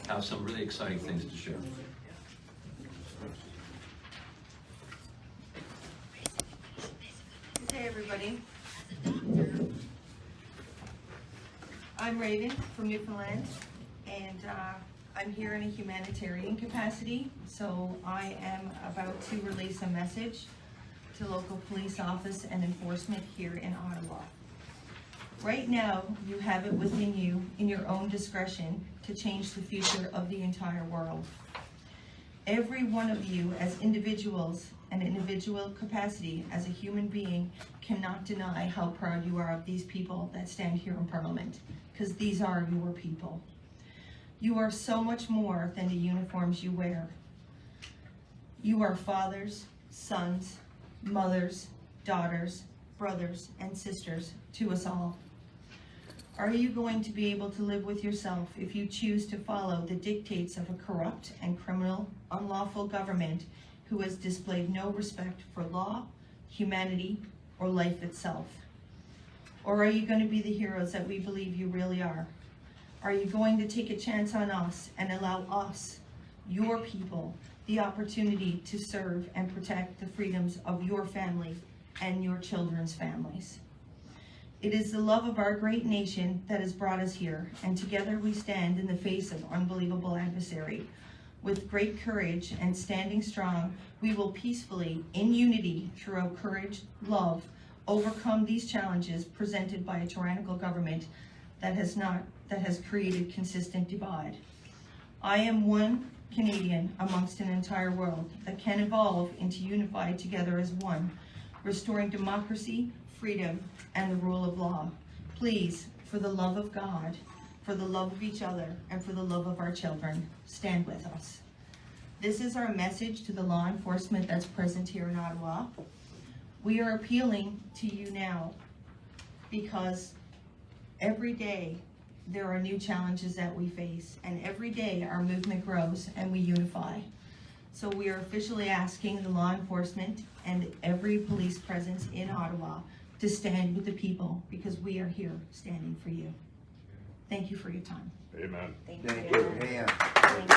have some really exciting things to share. Hey everybody, I'm Raven from Newfoundland, and I'm here in a humanitarian capacity, so I am about to release a message to local police office and enforcement here in Ottawa. Right now, you have it within you, in your own discretion, to change the future of the entire world. Every one of you as individuals, an individual capacity as a human being, cannot deny how proud you are of these people that stand here in Parliament, because these are your people. You are so much more than the uniforms you wear. You are fathers, sons, mothers, daughters, brothers, and sisters to us all. Are you going to be able to live with yourself if you choose to follow the dictates of a corrupt and criminal, unlawful government who has displayed no respect for law, humanity, or life itself? Or are you going to be the heroes that we believe you really are? Are you going to take a chance on us and allow us, your people, the opportunity to serve and protect the freedoms of your family and your children's families? It is the love of our great nation that has brought us here, and together we stand in the face of unbelievable adversary. With great courage and standing strong, we will peacefully, in unity, through courage, love, overcome these challenges presented by a tyrannical government that has created consistent divide. I am one Canadian amongst an entire world that can evolve into unified together as one, restoring democracy, freedom, and the rule of law. Please, for the love of God, for the love of each other, and for the love of our children, stand with us. This is our message to the law enforcement that's present here in Ottawa. We are appealing to you now because every day there are new challenges that we face, and every day our movement grows and we unify. So we are officially asking the law enforcement and every police presence in Ottawa to stand with the people, because we are here standing for you. Thank you for your time. Amen. Thank you. Amen. Thank you.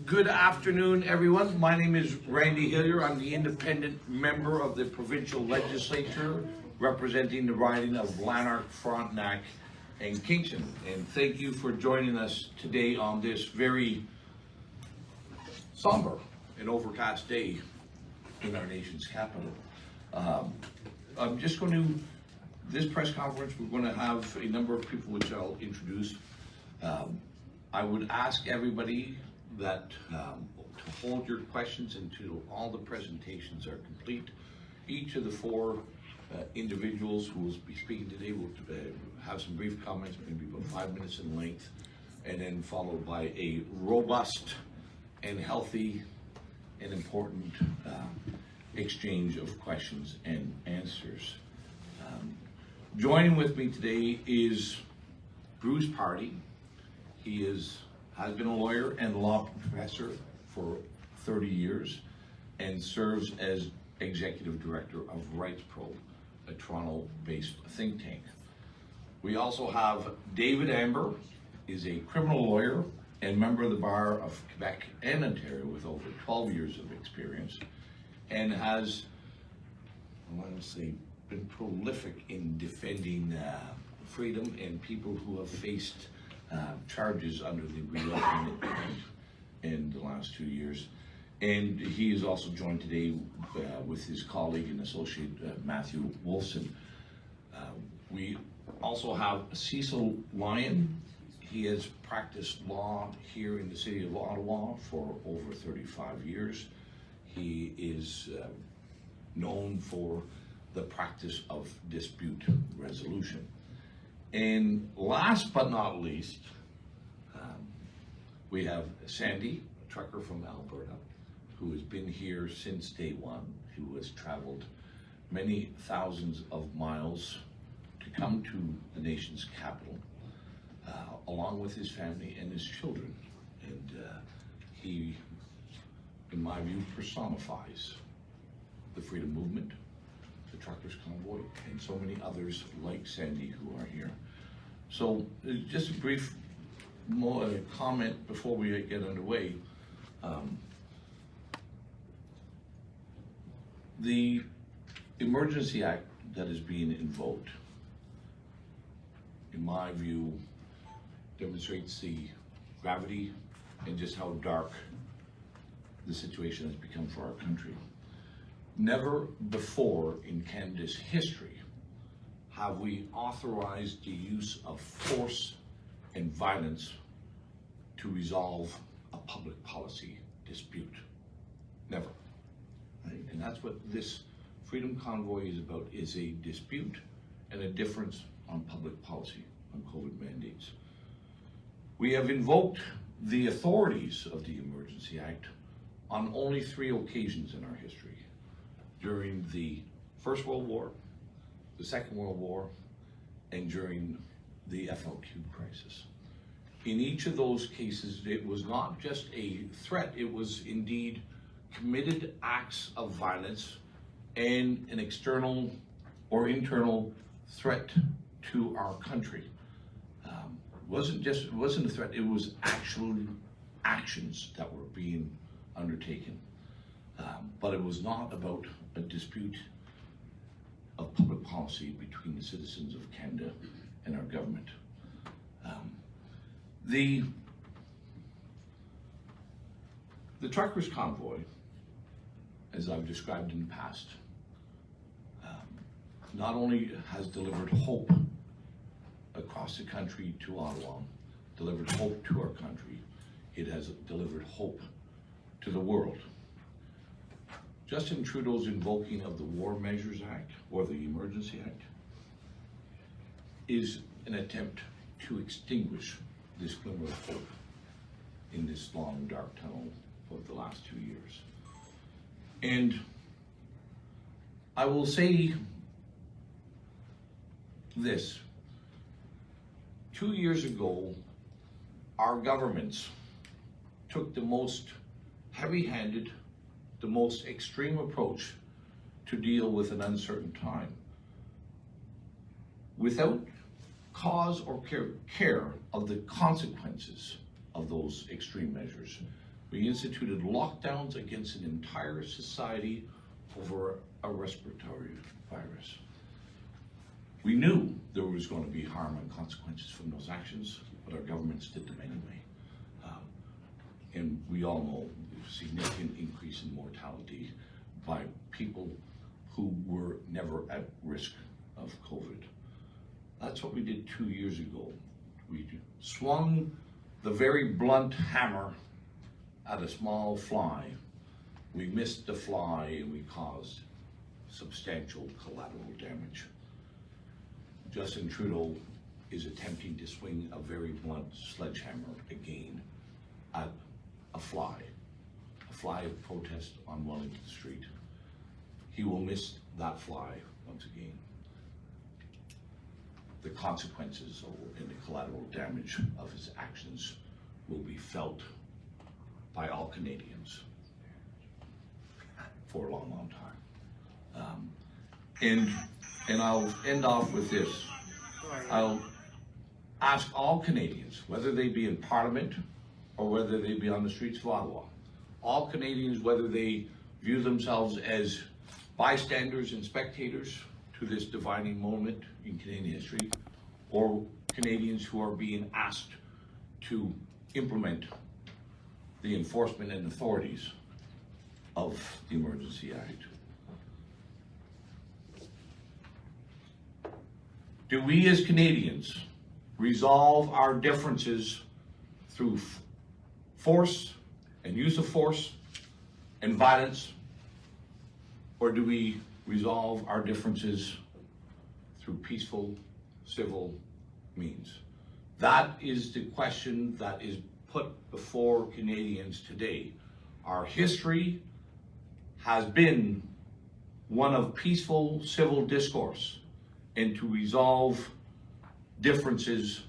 Good afternoon, everyone. My name is Randy Hillier. I'm the independent member of the provincial legislature representing the riding of Lanark, Frontenac, and Kingston. And thank you for joining us today on this very somber and overcast day in our nation's capital. I'm just going to, this press conference, we're going to have a number of people which I'll introduce. I would ask everybody that to hold your questions until all the presentations are complete. Each of the four individuals who will be speaking today will have some brief comments, maybe about 5 minutes in length, and then followed by a robust and healthy and important exchange of questions and answers. Joining with me today is Bruce Pardy. He has been a lawyer and law professor for 30 years and serves as executive director of RightsPro, a Toronto-based think tank. We also have David Amber, is a criminal lawyer and member of the bar of Quebec and Ontario with over 12 years of experience, and has, I want to say, been prolific in defending freedom and people who have faced charges under the Reopening Act in the last 2 years. And he is also joined today with his colleague and associate Matthew Wolfson. We also have Cecil Lyon. He has practiced law here in the city of Ottawa for over 35 years. He is known for the practice of dispute resolution. And last but not least, we have Sandy, a trucker from Alberta, who has been here since day one, who has traveled many thousands of miles to come to the nation's capital, along with his family and his children. And he, in my view, personifies the freedom movement, the Truckers Convoy, and so many others like Sandy who are here. So just a brief comment before we get underway. The Emergency Act that is being invoked, in my view, demonstrates the gravity and just how dark the situation has become for our country. Never before in Canada's history have we authorized the use of force and violence to resolve a public policy dispute. Never. Right? And that's what this Freedom Convoy is about, is a dispute and a difference on public policy on COVID mandates. We have invoked the authorities of the Emergency Act on only 3 occasions in our history: during the First World War, the Second World War, and during the FLQ crisis. In each of those cases, it was not just a threat, it was indeed committed acts of violence and an external or internal threat to our country. It wasn't a threat, it was actual actions that were being undertaken. But it was not about a dispute of public policy between the citizens of Canada and our government. The Truckers Convoy, as I've described in the past, not only has delivered hope across the country to Ottawa, delivered hope to our country, it has delivered hope to the world. Justin Trudeau's invoking of the War Measures Act, or the Emergency Act, is an attempt to extinguish this glimmer of hope in this long, dark tunnel of the last 2 years. And I will say this: 2 years ago, our governments took the most heavy-handed, the most extreme approach to deal with an uncertain time. Without cause or care of the consequences of those extreme measures, we instituted lockdowns against an entire society over a respiratory virus. We knew there was going to be harm and consequences from those actions, but our governments did them anyway. And we all know the significant increase in mortality by people who were never at risk of COVID. That's what we did 2 years ago. We swung the very blunt hammer at a small fly. We missed the fly and we caused substantial collateral damage. Justin Trudeau is attempting to swing a very blunt sledgehammer again at a fly of protest on Wellington Street. He will miss that fly once again. The consequences and the collateral damage of his actions will be felt by all Canadians for a long, long time. And I'll end off with this. I'll ask all Canadians, whether they be in Parliament or whether they be on the streets of Ottawa, all Canadians, whether they view themselves as bystanders and spectators to this defining moment in Canadian history, or Canadians who are being asked to implement the enforcement and authorities of the Emergency Act. Do we as Canadians resolve our differences through force and use of force and violence, or do we resolve our differences through peaceful, civil means? That is the question that is put before Canadians today. Our history has been one of peaceful civil discourse and to resolve differences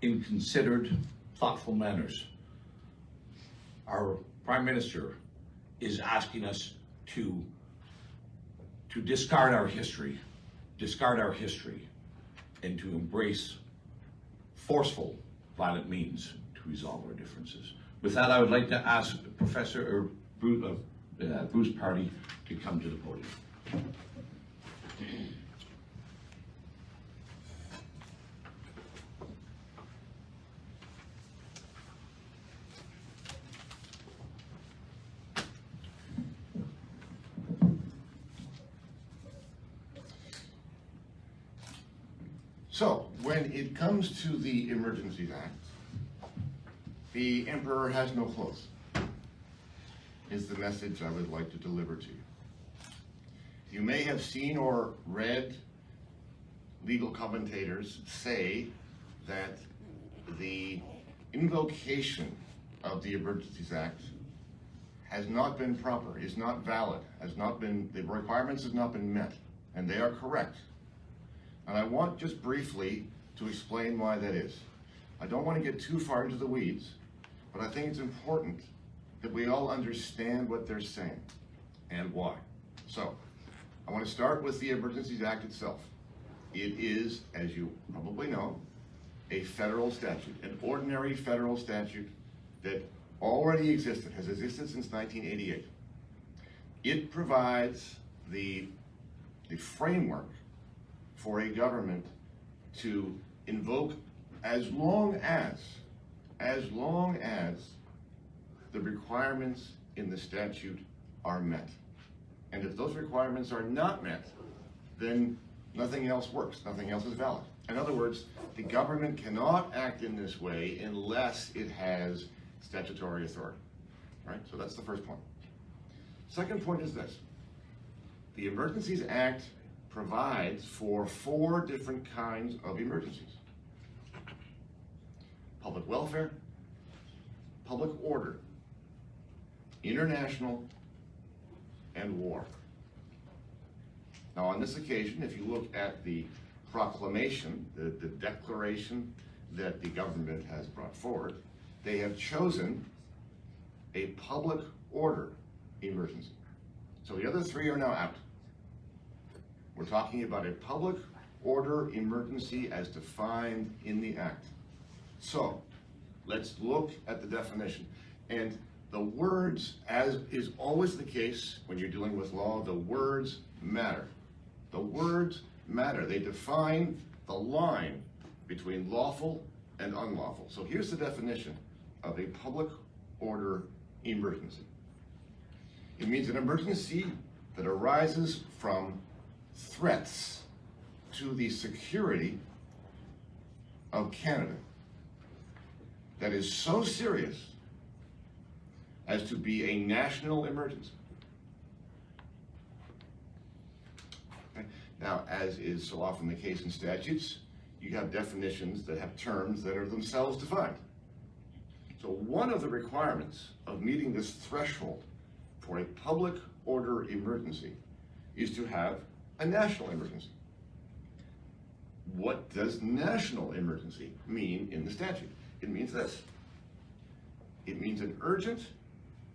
in considered, thoughtful manners. Our Prime Minister is asking us to to discard our history, and to embrace forceful, violent means to resolve our differences. With that, I would like to ask Bruce Party to come to the podium. So, when it comes to the Emergencies Act, the emperor has no clothes, is the message I would like to deliver to you. You may have seen or read legal commentators say that the invocation of the Emergencies Act has not been proper, is not valid, the requirements have not been met, and they are correct. And I want just briefly to explain why that is. I don't want to get too far into the weeds, but I think it's important that we all understand what they're saying and why. So, I want to start with the Emergencies Act itself. It is, as you probably know, a federal statute, an ordinary federal statute that already existed, has existed since 1988. It provides the framework for a government to invoke as long as the requirements in the statute are met. And if those requirements are not met, then nothing else works, nothing else is valid. In other words, the government cannot act in this way unless it has statutory authority, right? So that's the first point. Second point is this. The Emergencies Act provides for 4 different kinds of emergencies: public welfare, public order, international, and war. Now, on this occasion, if you look at the proclamation, the declaration that the government has brought forward, they have chosen a public order emergency. So the other 3 are now out. We're talking about a public order emergency as defined in the Act. So, let's look at the definition. And the words, as is always the case when you're dealing with law, the words matter. The words matter. They define the line between lawful and unlawful. So here's the definition of a public order emergency. It means an emergency that arises from threats to the security of Canada that is so serious as to be a national emergency. Okay. Now, as is so often the case in statutes, you have definitions that have terms that are themselves defined. So one of the requirements of meeting this threshold for a public order emergency is to have a national emergency. What does national emergency mean in the statute? It means this. It means an urgent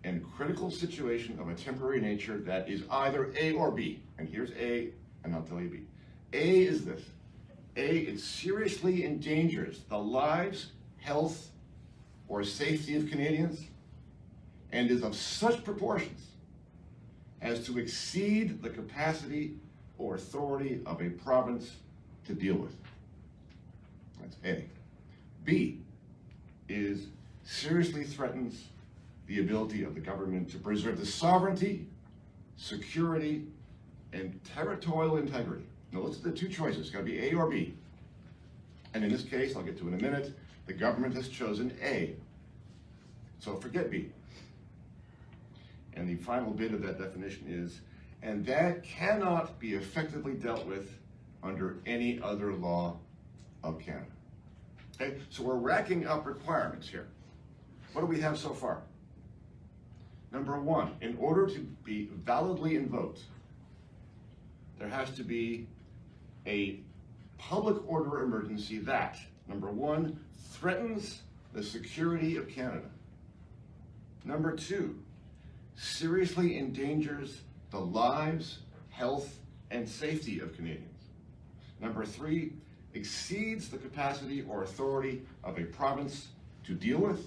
and critical situation of a temporary nature that is either A or B. And here's A, and I'll tell you B. A is this. A, it seriously endangers the lives, health, or safety of Canadians, and is of such proportions as to exceed the capacity or authority of a province to deal with. That's A. B is seriously threatens the ability of the government to preserve the sovereignty, security, and territorial integrity. Now let's do the 2 choices. It's got to be A or B. And in this case, I'll get to in a minute, the government has chosen A. So forget B. And the final bit of that definition is, and that cannot be effectively dealt with under any other law of Canada. Okay, so we're racking up requirements here. What do we have so far? Number 1, in order to be validly invoked, there has to be a public order emergency that, number 1, threatens the security of Canada. Number 2, seriously endangers the lives, health, and safety of Canadians. Number 3, exceeds the capacity or authority of a province to deal with.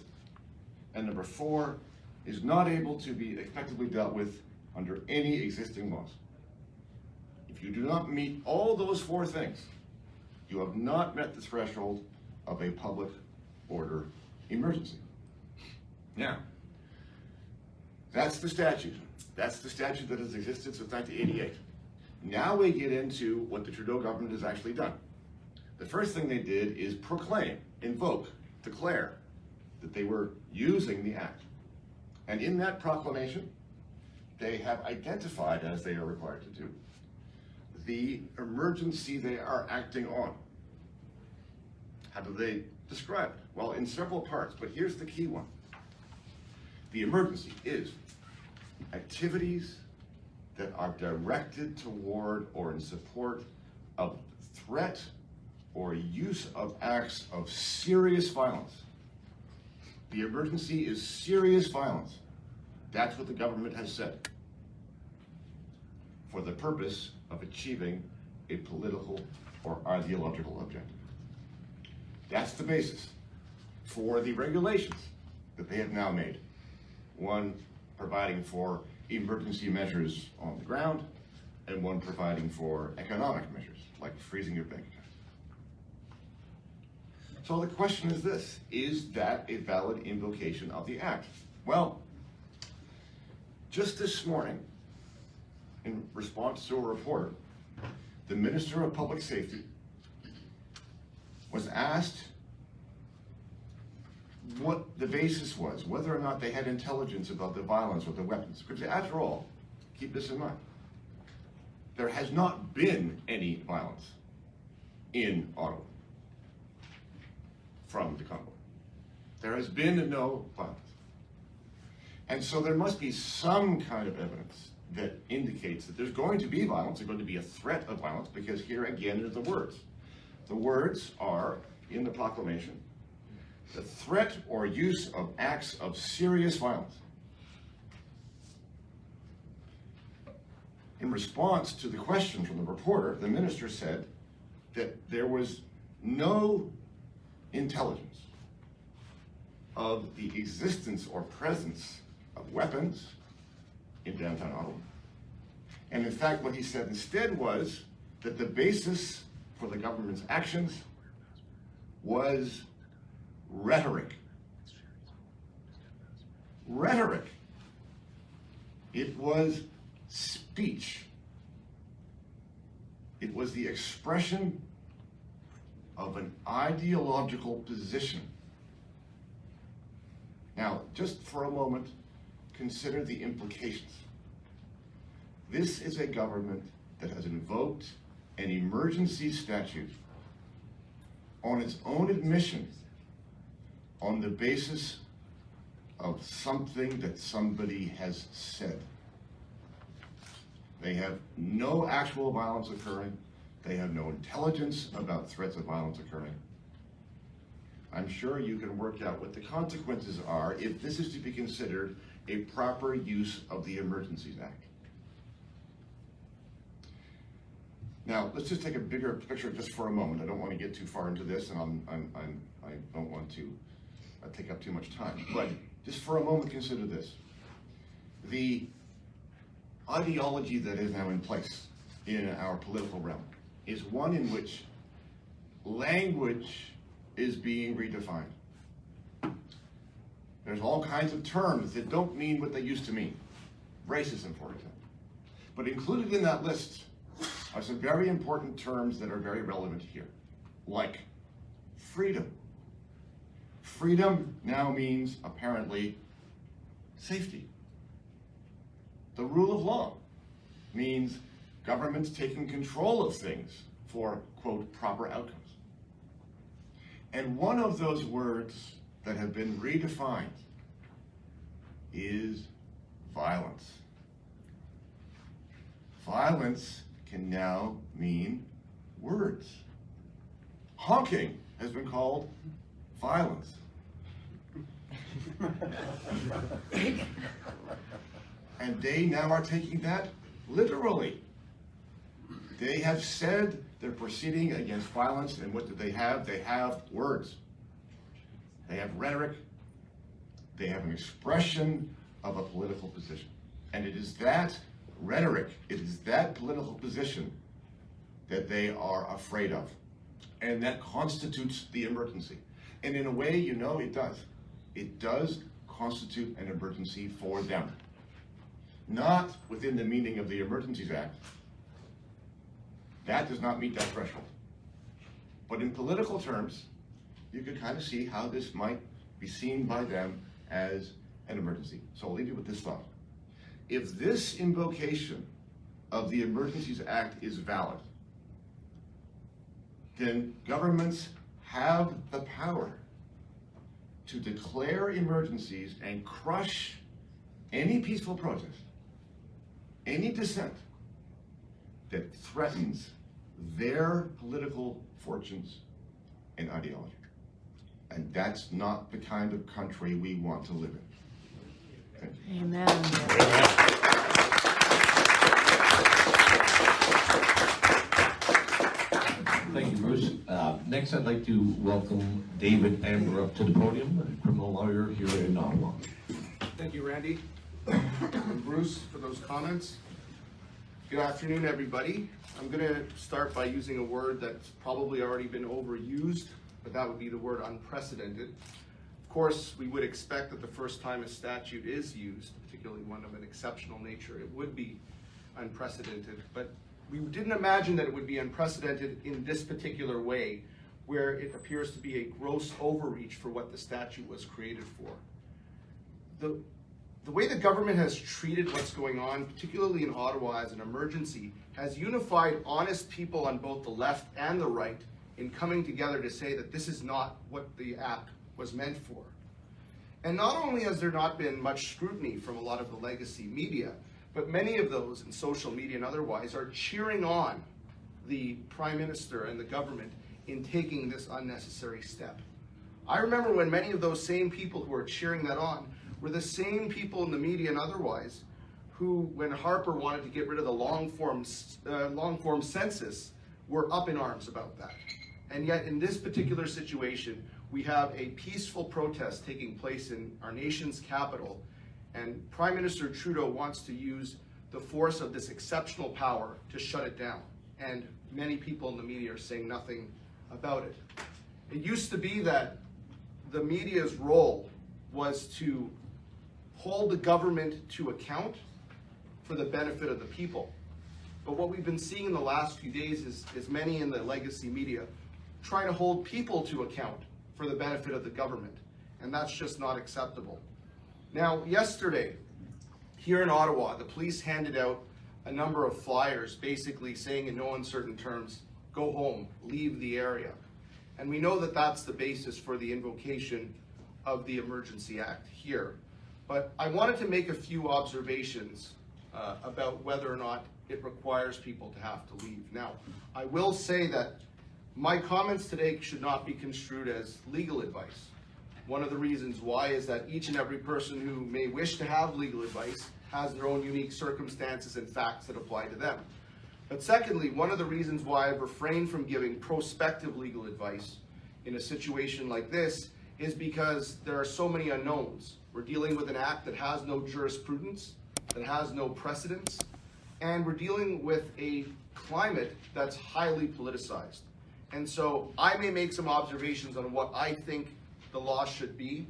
And number 4, is not able to be effectively dealt with under any existing laws. If you do not meet all those 4 things, you have not met the threshold of a public order emergency. Now, that's the statute. That's the statute that has existed since 1988. Now we get into what the Trudeau government has actually done. The first thing they did is proclaim, invoke, declare that they were using the Act. And in that proclamation, they have identified, as they are required to do, the emergency they are acting on. How do they describe it? Well, in several parts, but here's the key one. The emergency is activities that are directed toward or in support of threat or use of acts of serious violence. The emergency is serious violence. That's what the government has said, for the purpose of achieving a political or ideological objective. That's the basis for the regulations that they have now made. One providing for emergency measures on the ground, and one providing for economic measures, like freezing your bank account. So the question is this: is that a valid invocation of the Act? Well, just this morning, in response to a reporter, the Minister of Public Safety was asked what the basis was, whether or not they had intelligence about the violence or the weapons. Because after all, keep this in mind, there has not been any violence in Ottawa from the Convoy. There has been no violence. And so there must be some kind of evidence that indicates that there's going to be violence, there's going to be a threat of violence, because here again are the words. The words are, in the proclamation, the threat or use of acts of serious violence. In response to the question from the reporter, the minister said that there was no intelligence of the existence or presence of weapons in downtown Ottawa. And in fact, what he said instead was that the basis for the government's actions was rhetoric. Rhetoric. It was speech. It was the expression of an ideological position. Now, just for a moment, consider the implications. This is a government that has invoked an emergency statute on its own admission on the basis of something that somebody has said. They have no actual violence occurring. They have no intelligence about threats of violence occurring. I'm sure you can work out what the consequences are if this is to be considered a proper use of the Emergencies Act. Now, let's just take a bigger picture just for a moment. I don't want to get too far into this, and I don't want to take up too much time. But just for a moment, consider this. The ideology that is now in place in our political realm is one in which language is being redefined. There's all kinds of terms that don't mean what they used to mean. Racism, for example. But included in that list are some very important terms that are very relevant here, like freedom. Freedom now means, apparently, safety. The rule of law means governments taking control of things for, quote, proper outcomes. And one of those words that have been redefined is violence. Violence can now mean words. Honking has been called violence. And they now are taking that literally. They have said they're proceeding against violence, and what do they have? They have words. They have rhetoric. They have an expression of a political position. And it is that rhetoric, it is that political position that they are afraid of. And that constitutes the emergency. And in a way, you know, it does. It does constitute an emergency for them. Not within the meaning of the Emergencies Act. That does not meet that threshold. But in political terms, you can kind of see how this might be seen by them as an emergency. So I'll leave you with this thought. If this invocation of the Emergencies Act is valid, then governments have the power to declare emergencies and crush any peaceful protest, any dissent that threatens their political fortunes and ideology. And that's not the kind of country we want to live in. Thank you. Amen. Thank you, Bruce. Next, I'd like to welcome David Amber up to the podium, a criminal lawyer here in Ottawa. Thank you, Randy and Bruce, for those comments. Good afternoon, everybody. I'm going to start by using a word that's probably already been overused, but that would be the word unprecedented. Of course, we would expect that the first time a statute is used, particularly one of an exceptional nature, it would be unprecedented. But we didn't imagine that it would be unprecedented in this particular way, where it appears to be a gross overreach for what the statute was created for. The way the government has treated what's going on, particularly in Ottawa as an emergency, has unified honest people on both the left and the right in coming together to say that this is not what the act was meant for. And not only has there not been much scrutiny from a lot of the legacy media, but many of those in social media and otherwise are cheering on the Prime Minister and the government in taking this unnecessary step. I remember when many of those same people who are cheering that on were the same people in the media and otherwise who, when Harper wanted to get rid of the long-form census, were up in arms about that. And yet in this particular situation, we have a peaceful protest taking place in our nation's capital, and Prime Minister Trudeau wants to use the force of this exceptional power to shut it down. And many people in the media are saying nothing about it. It used to be that the media's role was to hold the government to account for the benefit of the people. But what we've been seeing in the last few days is many in the legacy media trying to hold people to account for the benefit of the government. And that's just not acceptable. Now, yesterday, here in Ottawa, the police handed out a number of flyers basically saying in no uncertain terms, go home, leave the area. And we know that that's the basis for the invocation of the Emergency Act here. But I wanted to make a few observations about whether or not it requires people to have to leave. Now, I will say that my comments today should not be construed as legal advice. One of the reasons why is that each and every person who may wish to have legal advice has their own unique circumstances and facts that apply to them. But secondly, one of the reasons why I've refrained from giving prospective legal advice in a situation like this is because there are so many unknowns. We're dealing with an act that has no jurisprudence, that has no precedence, and we're dealing with a climate that's highly politicized. And so I may make some observations on what I think the law should be,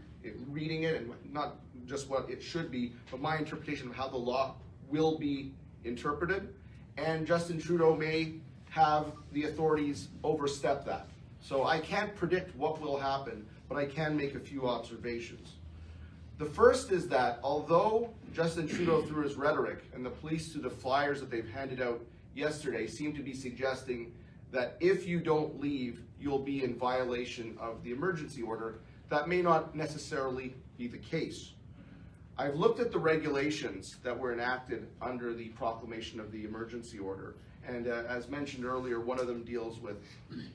reading it, and not just what it should be, but my interpretation of how the law will be interpreted. And Justin Trudeau may have the authorities overstep that. So I can't predict what will happen, but I can make a few observations. The first is that although Justin Trudeau, through his rhetoric, and the police through the flyers that they've handed out yesterday, seem to be suggesting that if you don't leave, you'll be in violation of the emergency order, that may not necessarily be the case. I've looked at the regulations that were enacted under the proclamation of the emergency order, and as mentioned earlier, one of them deals with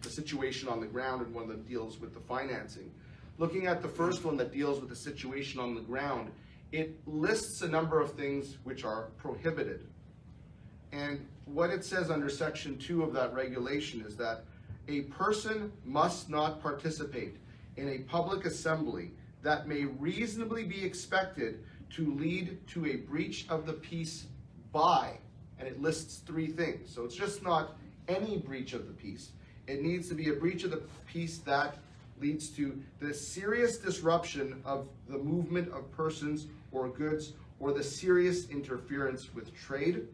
the situation on the ground and one of them deals with the financing. Looking at the first one that deals with the situation on the ground, it lists a number of things which are prohibited. And what it says under section 2 of that regulation is that a person must not participate in a public assembly that may reasonably be expected to lead to a breach of the peace by, and it lists 3 things. So it's just not any breach of the peace. It needs to be a breach of the peace that leads to the serious disruption of the movement of persons or goods or the serious interference with trade.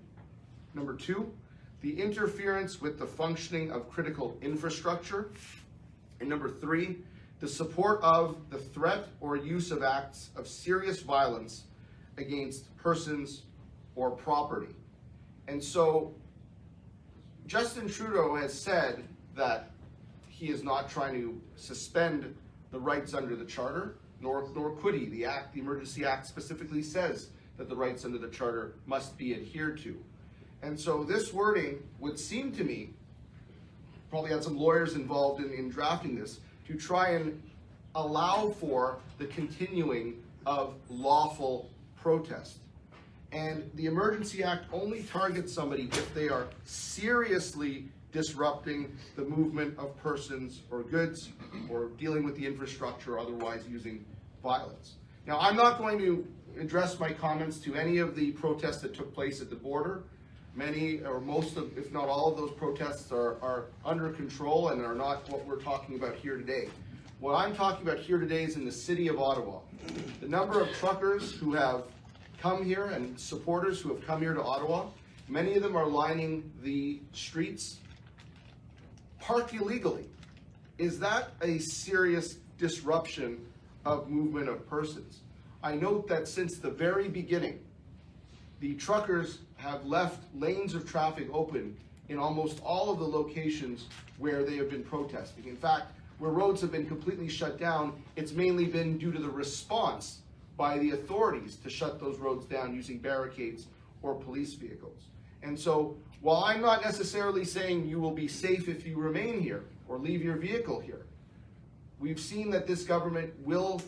Number 2, the interference with the functioning of critical infrastructure. And number 3, the support of the threat or use of acts of serious violence against persons or property. And so Justin Trudeau has said that he is not trying to suspend the rights under the Charter, nor could he. The Emergency Act specifically says that the rights under the Charter must be adhered to. And so this wording would seem to me, probably had some lawyers involved in drafting this, to try and allow for the continuing of lawful protest. And the Emergency Act only targets somebody if they are seriously disrupting the movement of persons or goods, or dealing with the infrastructure, or otherwise using violence. Now, I'm not going to address my comments to any of the protests that took place at the border. Many or most of, if not all of those protests are under control and are not what we're talking about here today. What I'm talking about here today is in the city of Ottawa. The number of truckers who have come here and supporters who have come here to Ottawa, many of them are lining the streets, parked illegally. Is that a serious disruption of movement of persons? I note that since the very beginning, the truckers have left lanes of traffic open in almost all of the locations where they have been protesting. In fact, where roads have been completely shut down, it's mainly been due to the response by the authorities to shut those roads down using barricades or police vehicles. And so, while I'm not necessarily saying you will be safe if you remain here or leave your vehicle here, we've seen that this government will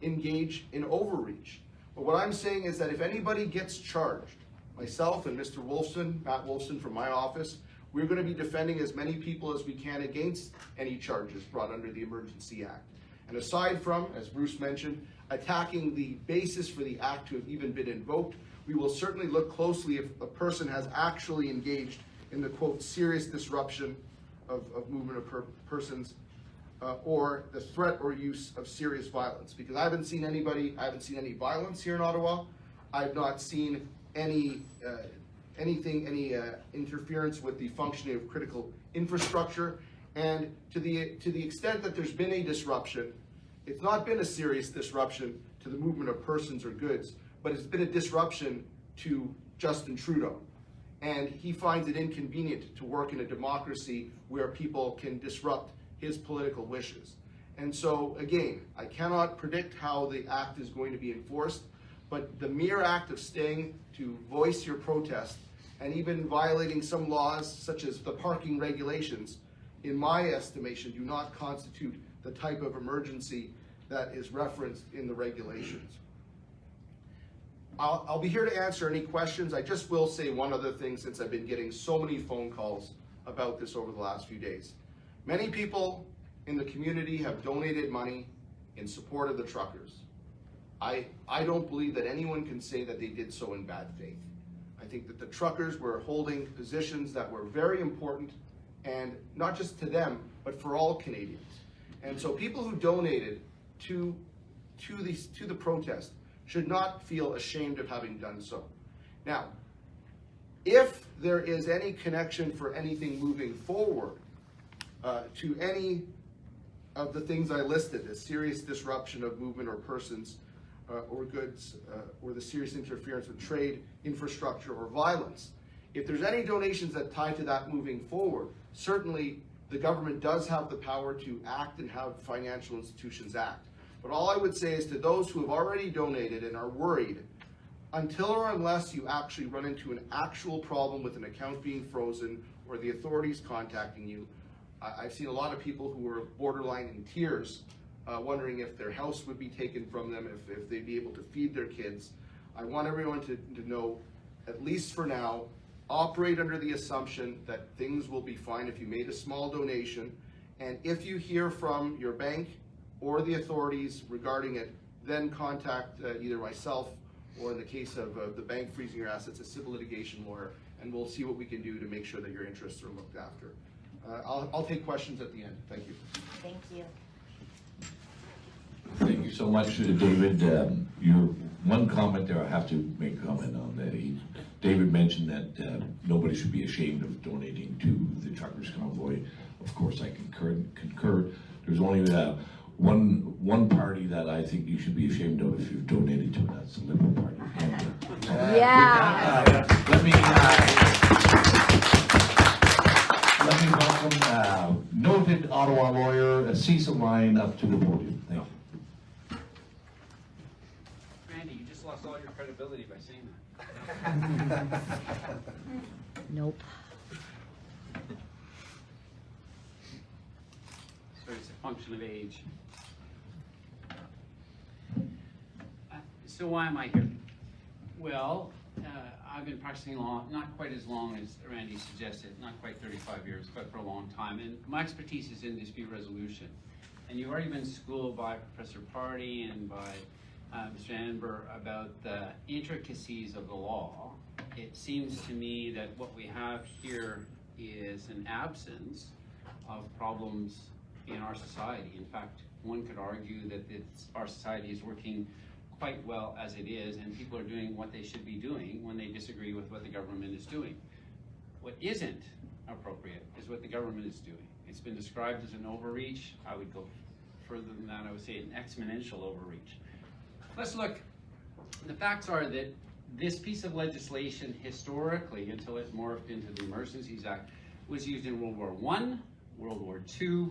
engage in overreach. But what I'm saying is that if anybody gets charged, myself and Mr. Wolfson, Matt Wolfson from my office, we're going to be defending as many people as we can against any charges brought under the Emergency Act. And aside from, as Bruce mentioned, attacking the basis for the act to have even been invoked, we will certainly look closely if a person has actually engaged in the, quote, serious disruption of movement of persons, or the threat or use of serious violence. Because I haven't seen any violence here in Ottawa. I've not seen any interference with the functioning of critical infrastructure. And to the extent that there's been a disruption, it's not been a serious disruption to the movement of persons or goods, but it's been a disruption to Justin Trudeau. And he finds it inconvenient to work in a democracy where people can disrupt his political wishes. And so, again, I cannot predict how the act is going to be enforced, but the mere act of staying to voice your protest and even violating some laws, such as the parking regulations, in my estimation, do not constitute the type of emergency that is referenced in the regulations. I'll be here to answer any questions. I just will say one other thing, since I've been getting so many phone calls about this over the last few days. Many people in the community have donated money in support of the truckers. I don't believe that anyone can say that they did so in bad faith. I think that the truckers were holding positions that were very important, and not just to them, but for all Canadians. And so people who donated to the protest should not feel ashamed of having done so. Now, if there is any connection for anything moving forward to any of the things I listed, as serious disruption of movement or persons or goods, or the serious interference with trade, infrastructure, or violence, if there's any donations that tie to that moving forward, certainly the government does have the power to act and have financial institutions act. But all I would say is to those who have already donated and are worried, until or unless you actually run into an actual problem with an account being frozen or the authorities contacting you, I've seen a lot of people who were borderline in tears, wondering if their house would be taken from them, if they'd be able to feed their kids. I want everyone to know, at least for now, operate under the assumption that things will be fine if you made a small donation. And if you hear from your bank or the authorities regarding it, then contact either myself or, in the case of the bank freezing your assets, a civil litigation lawyer, and we'll see what we can do to make sure that your interests are looked after. I'll take questions at the end. Thank you. Thank you. Thank you so much, David. Your one comment there, I have to make a comment on. David mentioned that nobody should be ashamed of donating to the Truckers Convoy. Of course, I concur. There's only one party that I think you should be ashamed of if you've donated to, and that's the Liberal Party of Canada. Yeah. Let me welcome noted Ottawa lawyer Cecil Lyon up to the podium. Thank you. Randy, you just lost all your credibility by saying that. Nope. So it's a function of age. So why am I here? Well, I've been practicing law, not quite as long as Randy suggested, not quite 35 years, but for a long time. And my expertise is in dispute resolution. And you've already been schooled by Professor Party and by Mr. Anber about the intricacies of the law. It seems to me that what we have here is an absence of problems in our society. In fact, one could argue that our society is working quite well as it is, and people are doing what they should be doing when they disagree with what the government is doing. What isn't appropriate is what the government is doing. It's been described as an overreach. I would go further than that. I would say an exponential overreach. Let's look. The facts are that this piece of legislation historically, until it morphed into the Emergencies Act, was used in World War I, World War II,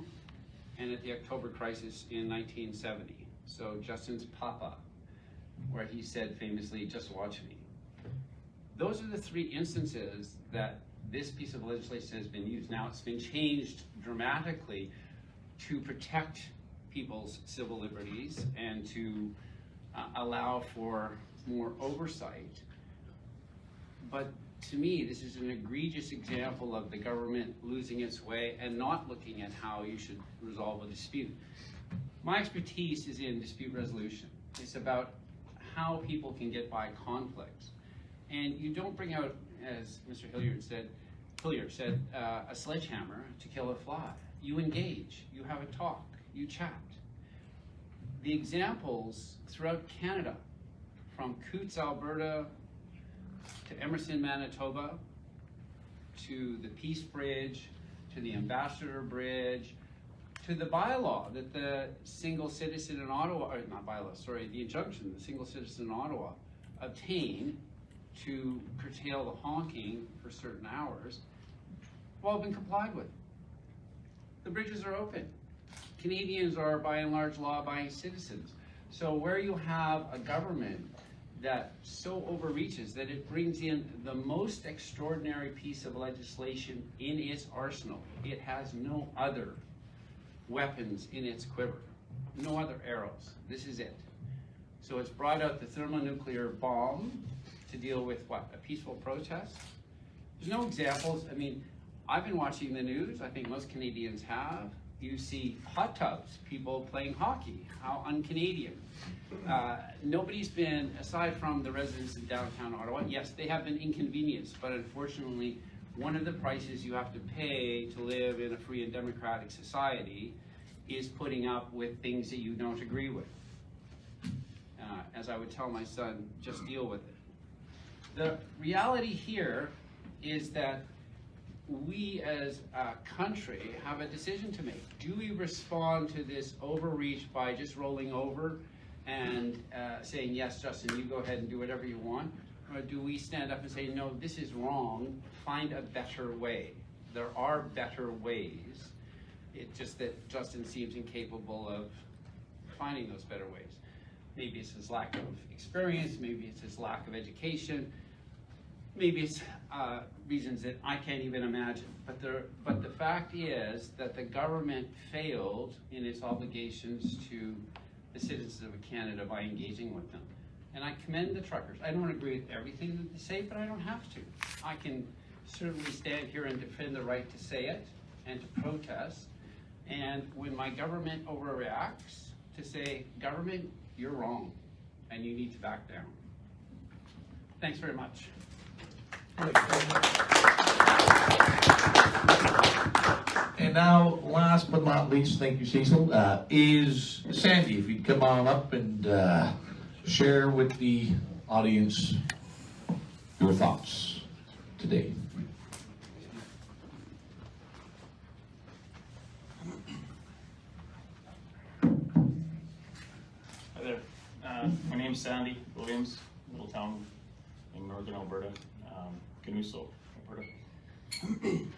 and at the October crisis in 1970. So Justin's papa, where he said famously, "Just watch me." Those are the three instances that this piece of legislation has been used. Now it's been changed dramatically to protect people's civil liberties and to allow for more oversight. But to me, this is an egregious example of the government losing its way and not looking at how you should resolve a dispute. My expertise is in dispute resolution. It's about how people can get by conflicts. And you don't bring out, as Mr. Hilliard said, a sledgehammer to kill a fly. You engage, you have a talk, you chat. The examples throughout Canada, from Coutts, Alberta, to Emerson, Manitoba, to the Peace Bridge, to the Ambassador Bridge, to the bylaw that the single citizen in Ottawa, or not bylaw, sorry, the injunction the single citizen in Ottawa obtained to curtail the honking for certain hours, have all been complied with. The bridges are open. Canadians are by and large law-abiding citizens. So where you have a government that so overreaches that it brings in the most extraordinary piece of legislation in its arsenal, it has no other weapons in its quiver, no other arrows. This is it. So it's brought out the thermonuclear bomb to deal with what? A peaceful protest? There's no examples. I mean, I've been watching the news. I think most Canadians have. You see hot tubs, people playing hockey. How un-Canadian. Nobody's been, aside from the residents in downtown Ottawa, yes, they have been inconvenienced, but unfortunately, one of the prices you have to pay to live in a free and democratic society is putting up with things that you don't agree with. As I would tell my son, just deal with it. The reality here is that we as a country have a decision to make. Do we respond to this overreach by just rolling over and saying, yes, Justin, you go ahead and do whatever you want? Or do we stand up and say, no, this is wrong, find a better way? There are better ways. It's just that Justin seems incapable of finding those better ways. Maybe it's his lack of experience, maybe it's his lack of education, maybe it's reasons that I can't even imagine. But the fact is that the government failed in its obligations to the citizens of Canada by engaging with them. And I commend the truckers. I don't agree with everything that they say, but I don't have to. I can certainly stand here and defend the right to say it and to protest. And when my government overreacts, to say, government, you're wrong, and you need to back down. Thanks very much. And now, last but not least, thank you, Cecil, is Sandy. If you'd come on up and share with the audience your thoughts today. Hi there. My name's Sandy Williams, little town in northern Alberta, Canuso, Alberta.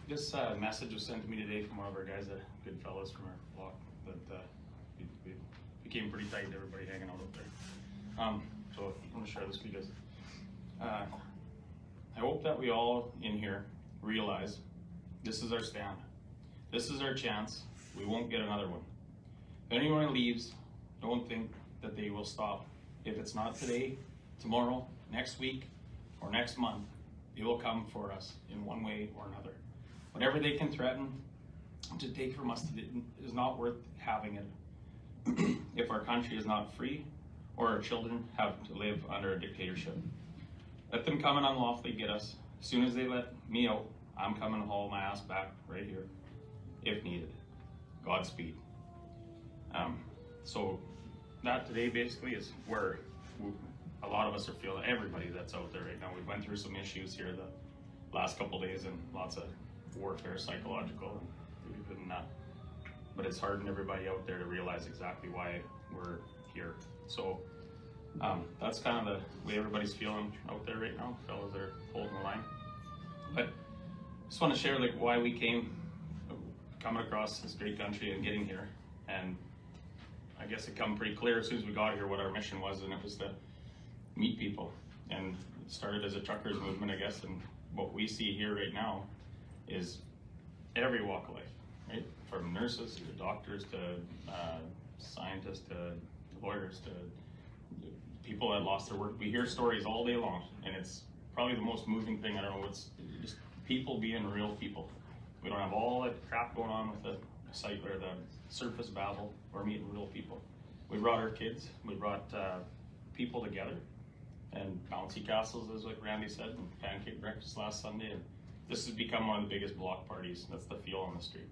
This message was sent to me today from one of our guys, good fellows from our block, that we became pretty tight, everybody hanging out there. So I'm going to share this with you guys. I hope that we all in here realize this is our stand. This is our chance. We won't get another one. If anyone leaves, don't think that they will stop. If it's not today, tomorrow, next week, or next month, they will come for us in one way or another. Whatever they can threaten to take from us is not worth having it if our country is not free or our children have to live under a dictatorship. Let them come and unlawfully get us. As soon as they let me out, I'm coming to haul my ass back right here, if needed. Godspeed. So that today basically is where a lot of us are feeling, everybody that's out there right now. We went through some issues here the last couple days and lots of warfare, psychological, and but it's hardened everybody out there to realize exactly why we're here. So that's kind of the way everybody's feeling out there right now. Fellas are holding the line. But I just want to share like why we coming across this great country and getting here. And I guess it come pretty clear as soon as we got here what our mission was, and it was to meet people. And it started as a truckers movement, I guess, and what we see here right now is every walk of life, right? From nurses to doctors to scientists to lawyers to people that lost their work. We hear stories all day long, and it's probably the most moving thing. I don't know, it's just people being real people. We don't have all that crap going on with the site or the surface battle. We're meeting real people. We brought our kids, we brought people together, and bouncy castles, as like Randy said, and pancake breakfast last Sunday. And this has become one of the biggest block parties. That's the feel on the street.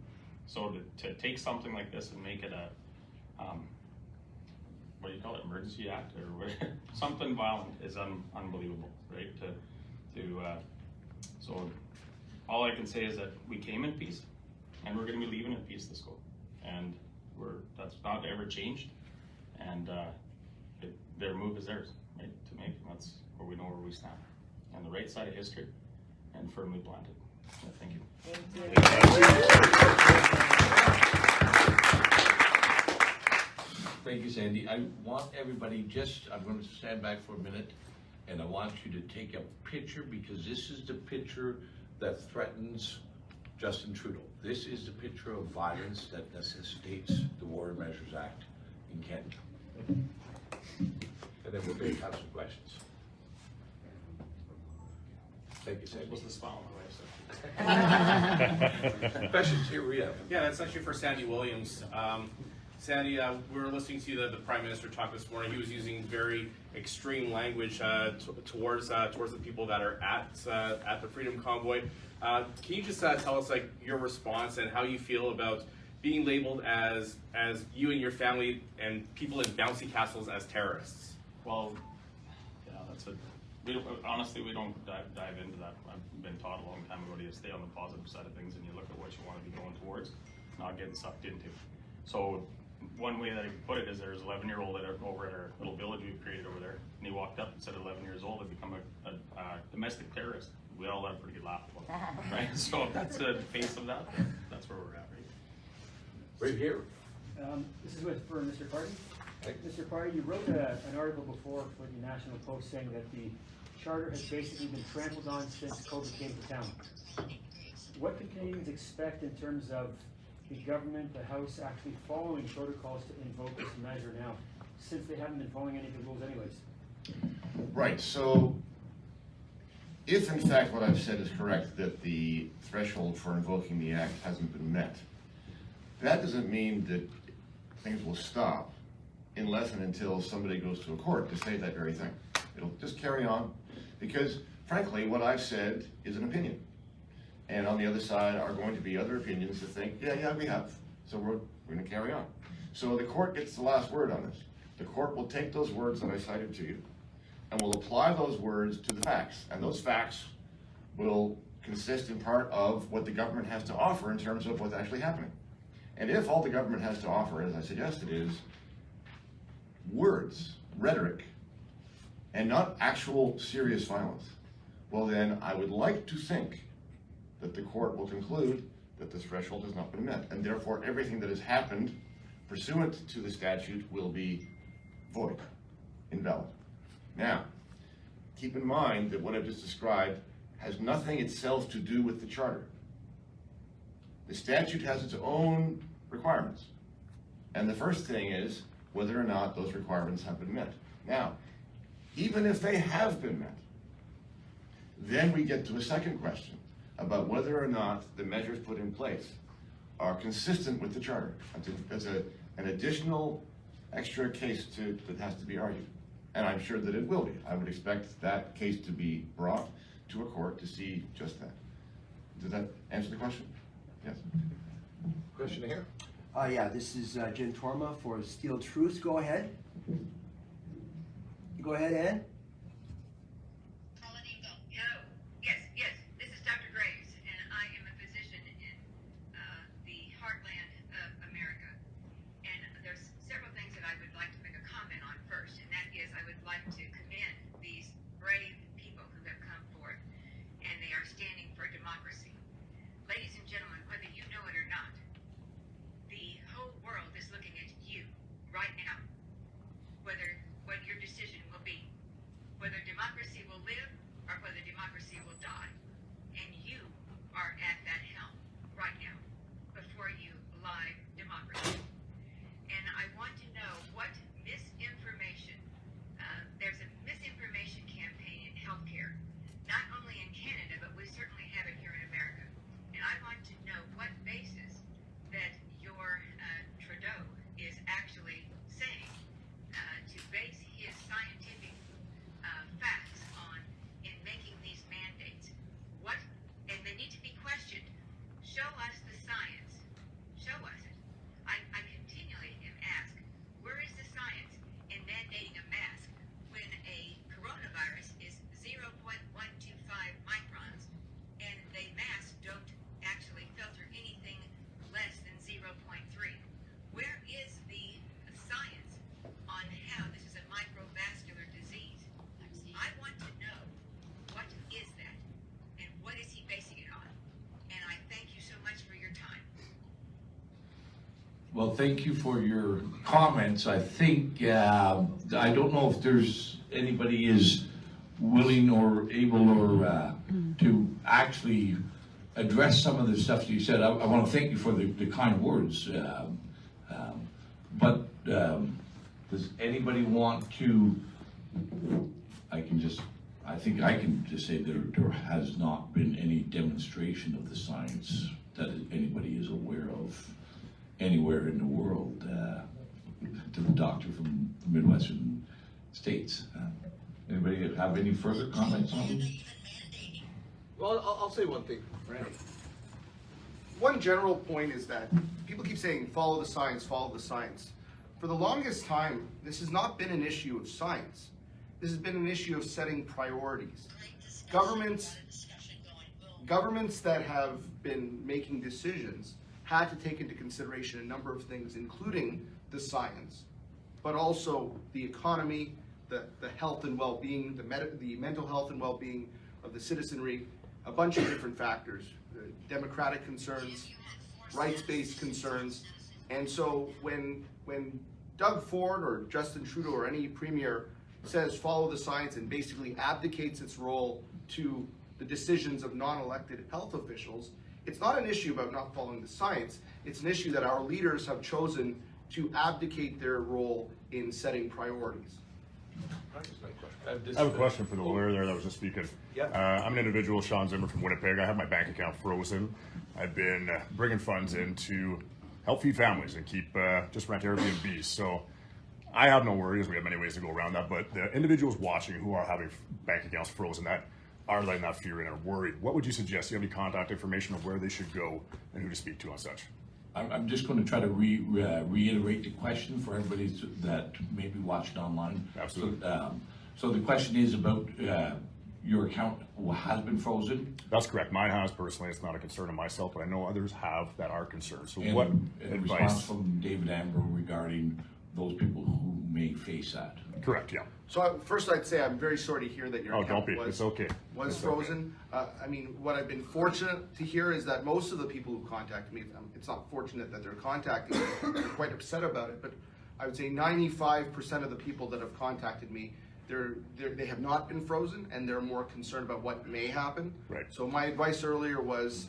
So to take something like this and make it a, what do you call it, emergency act or something violent is unbelievable, right? So all I can say is that we came in peace, and we're going to be leaving in peace this go, and that's not ever changed, and their move is theirs, right, to make, and that's where we know where we stand, on the right side of history, and firmly planted. So, thank you. Thank you, Sandy. I want everybody I'm going to stand back for a minute, and I want you to take a picture, because this is the picture that threatens Justin Trudeau. This is the picture of violence that necessitates the War Measures Act in Canada. And then we'll take some questions. Thank you, Sandy. What's the smile on my way? Questions, here we have. Yeah, that's actually for Sandy Williams. Sandy, we were listening to the Prime Minister talk this morning. He was using very extreme language towards the people that are at the Freedom Convoy. Can you just tell us like your response and how you feel about being labeled as you and your family and people in bouncy castles as terrorists? Well, yeah, honestly, we don't dive into that. I've been taught a long time ago to stay on the positive side of things, and you look at what you want to be going towards, not getting sucked into. So one way that I can put it is there's an 11-year-old over at our little village we've created over there, and he walked up and said at 11 years old had become a domestic terrorist. We all had a pretty good laugh about it, right? So if that's the face of that, that's where we're at, right? Right here. This is for Mr. Party. Mr. Party, you wrote an article before for the National Post saying that the charter has basically been trampled on since COVID came to town. What can Canadians expect in terms of the government, the House, actually following protocols to invoke this measure now, since they haven't been following any of the rules anyways? Right, so If in fact what I've said is correct, that the threshold for invoking the act hasn't been met, that doesn't mean that things will stop unless and until somebody goes to a court to say that very thing. It'll just carry on, because frankly, what I've said is an opinion. And on the other side are going to be other opinions that think, yeah, we have. So we're going to carry on. So the court gets the last word on this. The court will take those words that I cited to you and will apply those words to the facts. And those facts will consist in part of what the government has to offer in terms of what's actually happening. And if all the government has to offer, as I suggested, is words, rhetoric, and not actual serious violence, well then I would like to think that the court will conclude that the threshold has not been met, and therefore everything that has happened pursuant to the statute will be void, invalid. Now, keep in mind that what I've just described has nothing itself to do with the charter. The statute has its own requirements, and the first thing is whether or not those requirements have been met. Now, even if they have been met, then we get to a second question about whether or not the measures put in place are consistent with the charter. That's an additional extra case that has to be argued. And I'm sure that it will be. I would expect that case to be brought to a court to see just that. Does that answer the question? Yes. Question here. Yeah, this is Jim Torma for Steel Truth. Go ahead. Go ahead, Ann. Yes, this is Dr. Graves, and I am a physician in the heartland of America. And there's several things that I would like to make a comment on first, and that is I would like to commend these brave people who have come forth, and they are standing for democracy. Ladies and gentlemen, whether you know it or not, the whole world is looking at you right now, what your decision will be, whether democracy will live or whether democracy will die. And you are at that helm right now, before you live democracy. And I want to know what misinformation, there's a misinformation campaign in healthcare, not only in Canada, but we certainly have it here in America. And I want to know what basis that your Trudeau is actually saying to base his scientific facts on in making these mandates. What, and they need to be questioned. Show us the science. Show us it. I continually am asked, where is the science in mandating a mask when a coronavirus is 0.125 microns and the masks don't actually filter anything less than 0.3? Where is the science on how this is a microvascular disease? I want to know what is that and what is he basing it on? And I thank you so much for your time. Well, thank you for your comments. I think, I don't know if there's anybody is willing or able or to actually address some of the stuff you said. I want to thank you for the kind words. But does anybody want to, I think I can just say there has not been any demonstration of the science that anybody is aware of anywhere in the world to the doctor from the Midwestern states. Anybody have any further comments on it? Well, I'll say one thing, Randy. One general point is that people keep saying, follow the science, follow the science. For the longest time, this has not been an issue of science. This has been an issue of setting priorities. Governments that have been making decisions had to take into consideration a number of things, including the science, but also the economy, the health and well-being, the mental health and well-being of the citizenry, a bunch of different factors, democratic concerns, rights-based concerns. And so when Doug Ford or Justin Trudeau or any premier says follow the science and basically abdicates its role to the decisions of non-elected health officials, it's not an issue about not following the science. It's an issue that our leaders have chosen to abdicate their role in setting priorities. I have a question for the lawyer there that was just speaking. Yeah. I'm an individual, Sean Zimmer from Winnipeg. I have my bank account frozen. I've been bringing funds in to help feed families and keep just rent Airbnbs. So I have no worries. We have many ways to go around that. But the individuals watching who are having bank accounts frozen that are letting that fear in and are worried, what would you suggest? Do you have any contact information of where they should go and who to speak to on such? I'm just going to try to reiterate the question for everybody that may be watching online. Absolutely. So the question is about your account has been frozen. That's correct. Mine has personally. It's not a concern of myself, but I know others have that are concerned. So And what a response advice? from David Amber regarding those people who may face that. Correct, yeah. So first I'd say I'm very sorry to hear that your Oh, account don't be. It's okay. was It's okay. frozen. I mean, what I've been fortunate to hear is that most of the people who contact me, it's not fortunate that they're contacting me, they're quite upset about it, but I would say 95% of the people that have contacted me, they have not been frozen and they're more concerned about what may happen. Right. So my advice earlier was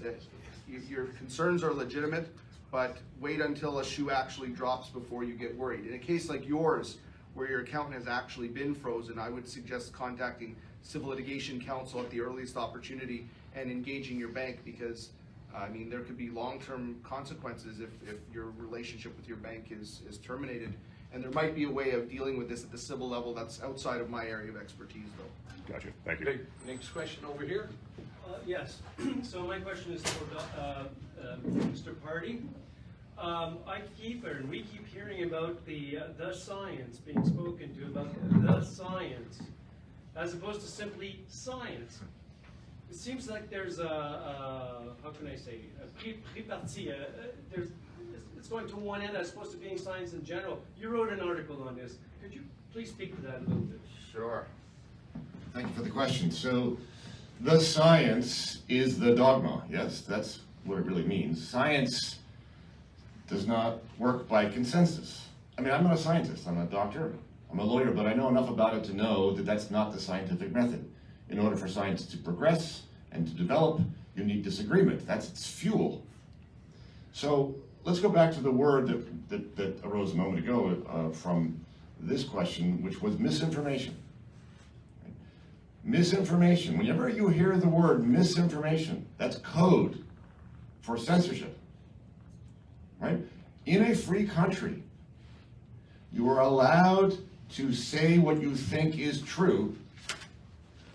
your concerns are legitimate, but wait until a shoe actually drops before you get worried. In a case like yours, where your account has actually been frozen, I would suggest contacting Civil Litigation Counsel at the earliest opportunity and engaging your bank, because I mean, there could be long-term consequences if your relationship with your bank is terminated. And there might be a way of dealing with this at the civil level that's outside of my area of expertise, though. Gotcha. Thank you. Okay, next question over here. Yes, so my question is for Mr. Party. We keep hearing about the science being spoken to, about the science, as opposed to simply science. It seems like there's how can I say, it's going to one end as opposed to being science in general. You wrote an article on this. Could you please speak to that a little bit? Sure. Thank you for the question. So, the science is the dogma. Yes, that's what it really means. Science does not work by consensus. I mean, I'm not a scientist. I'm a doctor. I'm a lawyer, but I know enough about it to know that that's not the scientific method. In order for science to progress and to develop, you need disagreement. That's its fuel. So let's go back to the word that arose a moment ago from this question, which was misinformation. Misinformation. Whenever you hear the word misinformation, that's code for censorship. Right? In a free country, you are allowed to say what you think is true,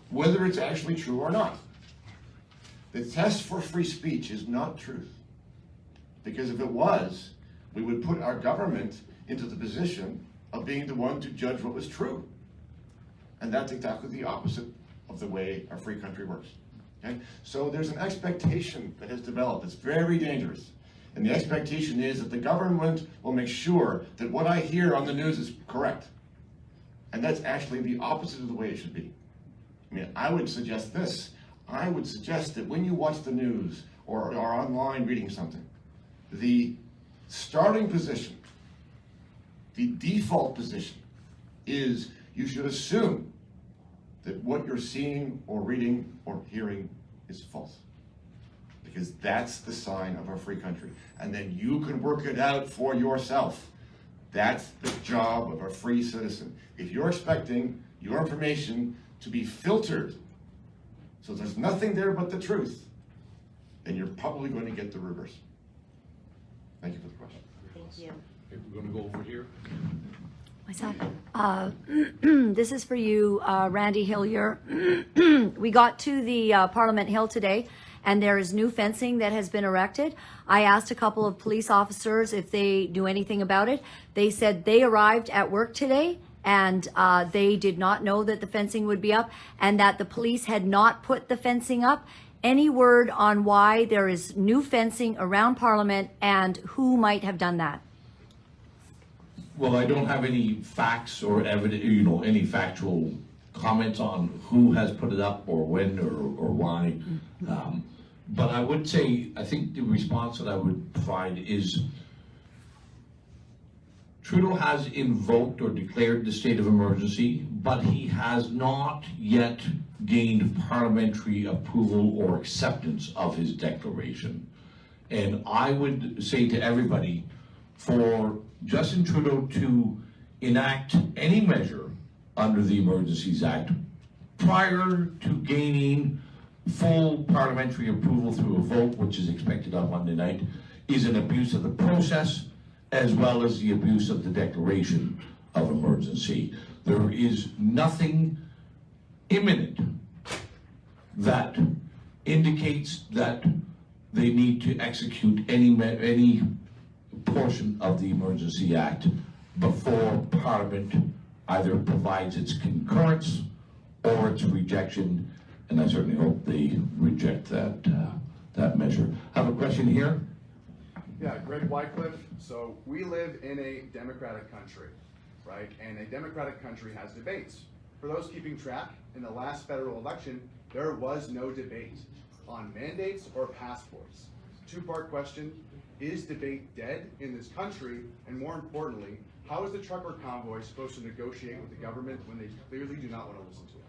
whether it's actually true or not. The test for free speech is not truth. Because if it was, we would put our government into the position of being the one to judge what was true. And that's exactly the opposite of the way our free country works. Okay? So there's an expectation that has developed that's very dangerous. And the expectation is that the government will make sure that what I hear on the news is correct. And that's actually the opposite of the way it should be. I mean, I would suggest this. I would suggest that when you watch the news or are online reading something, the starting position, the default position, is you should assume that what you're seeing or reading or hearing is false. Because that's the sign of a free country. And then you can work it out for yourself. That's the job of a free citizen. If you're expecting your information to be filtered, so there's nothing there but the truth, then you're probably going to get the reverse. Thank you for the question. Thank you. Okay, we're going to go over here. Myself. This is for you, Randy Hillier. We got to the Parliament Hill today, and there is new fencing that has been erected. I asked a couple of police officers if they knew anything about it. They said they arrived at work today, and they did not know that the fencing would be up, and that the police had not put the fencing up. Any word on why there is new fencing around Parliament and who might have done that? Well, I don't have any facts or evidence, any factual comments on who has put it up or when or why. But I would say, I think the response that I would provide is Trudeau has invoked or declared the state of emergency, but he has not yet gained parliamentary approval or acceptance of his declaration. And I would say to everybody, for Justin Trudeau to enact any measure under the Emergencies Act prior to gaining full parliamentary approval through a vote, which is expected on Monday night, is an abuse of the process as well as the abuse of the declaration of emergency. There is nothing imminent that indicates that they need to execute any portion of the Emergency Act before Parliament either provides its concurrence or its rejection, and I certainly hope they reject that measure. I have a question here. Yeah, Greg Wycliffe. So we live in a democratic country, right? And a democratic country has debates. For those keeping track, in the last federal election, there was no debate on mandates or passports. Two-part question, is debate dead in this country? And more importantly, how is the trucker convoy supposed to negotiate with the government when they clearly do not want to listen to it?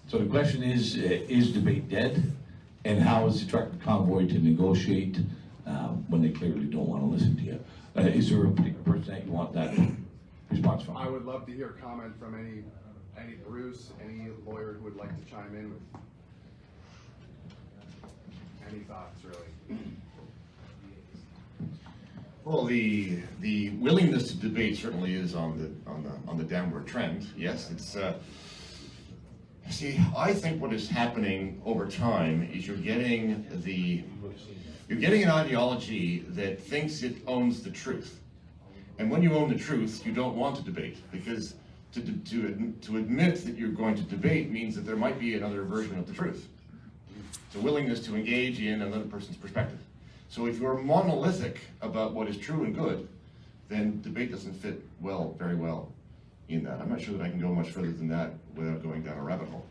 So the question is debate dead? And how is the trucker convoy to negotiate when they clearly don't want to listen to you? Is there a particular person that you want that response from? I would love to hear comment from any Bruce, any lawyer who would like to chime in with any thoughts, really. Well, the willingness to debate certainly is on the downward trend. Yes, it's. See, I think what is happening over time is you're getting an ideology that thinks it owns the truth, and when you own the truth, you don't want to debate, because to admit that you're going to debate means that there might be another version of the truth. It's a willingness to engage in another person's perspective. So if you're monolithic about what is true and good, then debate doesn't fit very well in that. I'm not sure that I can go much further than that without going down a rabbit hole.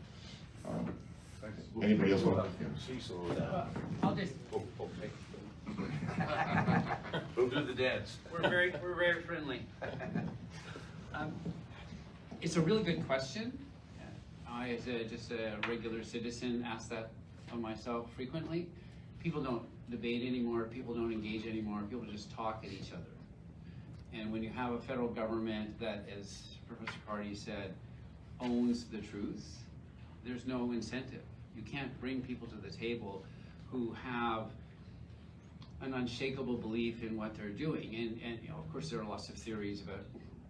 Anybody else want to? I'll just. We'll do the dance. We're very friendly. It's a really good question. I, as just a regular citizen, ask that of myself frequently. People don't debate anymore. People don't engage anymore. People just talk at each other. And when you have a federal government that, as Professor Carty said, owns the truth, there's no incentive. You can't bring people to the table who have an unshakable belief in what they're doing. And you know, of course, there are lots of theories about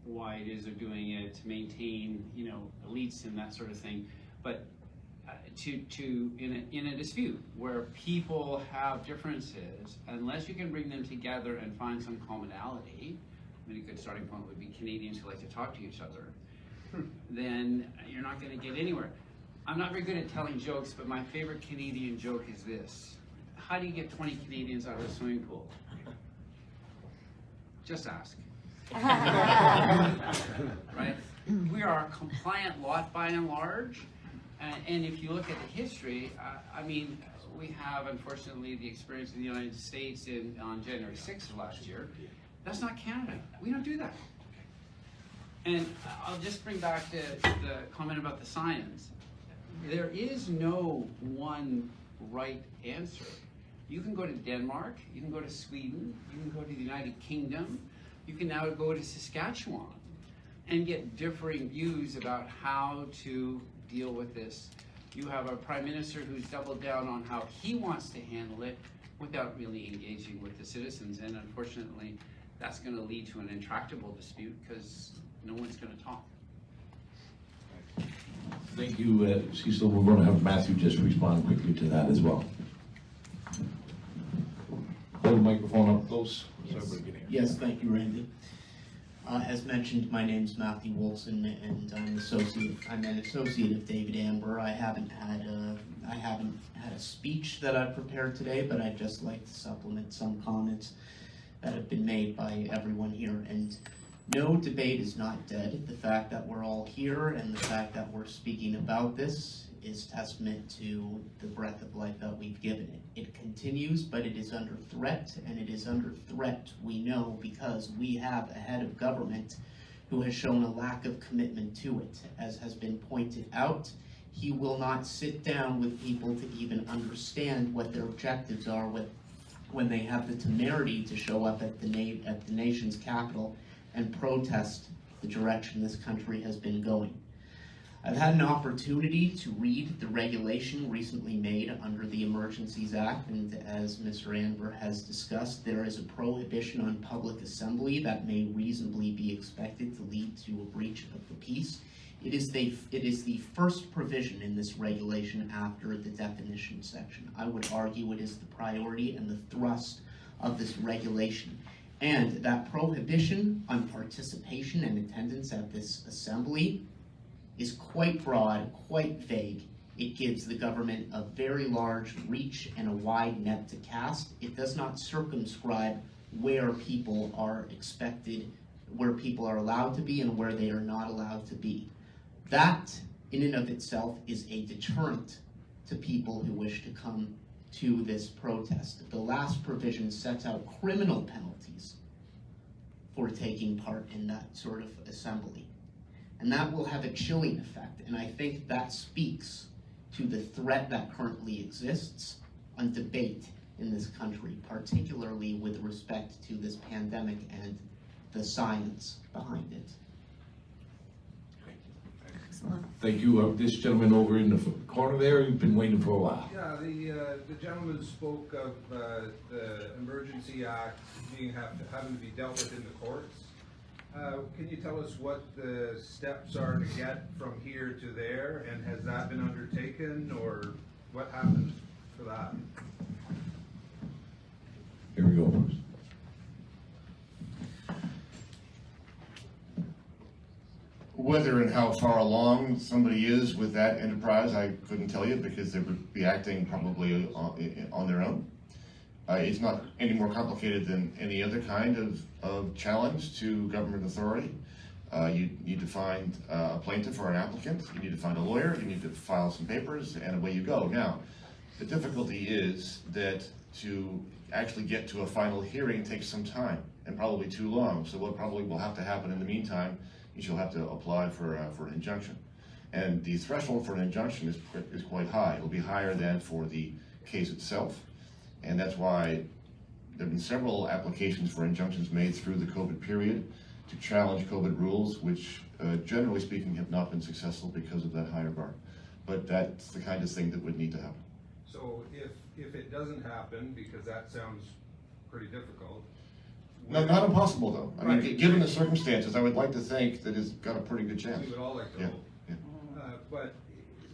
why it is they're doing it, to maintain, you know, elites and that sort of thing. But in a dispute where people have differences, unless you can bring them together and find some commonality, I mean, a good starting point would be Canadians who like to talk to each other, then you're not going to get anywhere. I'm not very good at telling jokes, but my favorite Canadian joke is this. How do you get 20 Canadians out of a swimming pool? Just ask. Right? We are a compliant lot by and large, and if you look at the history, I mean, we have, unfortunately, the experience in the United States on January 6th of last year. That's not Canada. We don't do that. And I'll just bring back to the comment about the science. There is no one right answer. You can go to Denmark, you can go to Sweden, you can go to the United Kingdom, you can now go to Saskatchewan and get differing views about how to deal with this. You have a prime minister who's doubled down on how he wants to handle it without really engaging with the citizens, and unfortunately, that's going to lead to an intractable dispute because no one's going to talk. Thank you, Cecil. We're going to have Matthew just respond quickly to that as well. Hold the microphone up close so everybody can hear. Yes, thank you, Randy. As mentioned, my name's Matthew Wilson, and I'm an associate of David Amber. I haven't had a speech that I've prepared today, but I'd just like to supplement some comments that have been made by everyone here. And no, debate is not dead. The fact that we're all here and the fact that we're speaking about this is testament to the breath of life that we've given it. It continues, but it is under threat, and it is under threat, we know, because we have a head of government who has shown a lack of commitment to it. As has been pointed out, he will not sit down with people to even understand what their objectives are when they have the temerity to show up at the nation's capital and protest the direction this country has been going. I've had an opportunity to read the regulation recently made under the Emergencies Act, and as Mr. Amber has discussed, there is a prohibition on public assembly that may reasonably be expected to lead to a breach of the peace. It is the first provision in this regulation after the definition section. I would argue it is the priority and the thrust of this regulation. And that prohibition on participation and attendance at this assembly is quite broad, quite vague. It gives the government a very large reach and a wide net to cast. It does not circumscribe where people are expected, where people are allowed to be and where they are not allowed to be. That, in and of itself, is a deterrent to people who wish to come to this protest. The last provision sets out criminal penalties for taking part in that sort of assembly. And that will have a chilling effect, and I think that speaks to the threat that currently exists on debate in this country, particularly with respect to this pandemic and the science behind it. Excellent. Thank you. This gentleman over in the corner there, you've been waiting for a while. Yeah, the gentleman spoke of the Emergency Act having to be dealt with in the courts. Can you tell us what the steps are to get from here to there, and has that been undertaken, or what happened for that? Here we go. Whether and how far along somebody is with that enterprise, I couldn't tell you, because they would be acting probably on their own. It's not any more complicated than any other kind of challenge to government authority. You need to find a plaintiff or an applicant, you need to find a lawyer, you need to file some papers, and away you go. Now, the difficulty is that to actually get to a final hearing takes some time, and probably too long. So what probably will have to happen in the meantime is you'll have to apply for an injunction. And the threshold for an injunction is quite high. It'll be higher than for the case itself. And that's why there have been several applications for injunctions made through the COVID period to challenge COVID rules, which generally speaking have not been successful because of that higher bar. But that's the kind of thing that would need to happen. So if it doesn't happen, because that sounds pretty difficult. No, not impossible though. I mean, Right. given the circumstances, I would like to think that it's got a pretty good chance. We would all like to Yeah, hope. yeah. But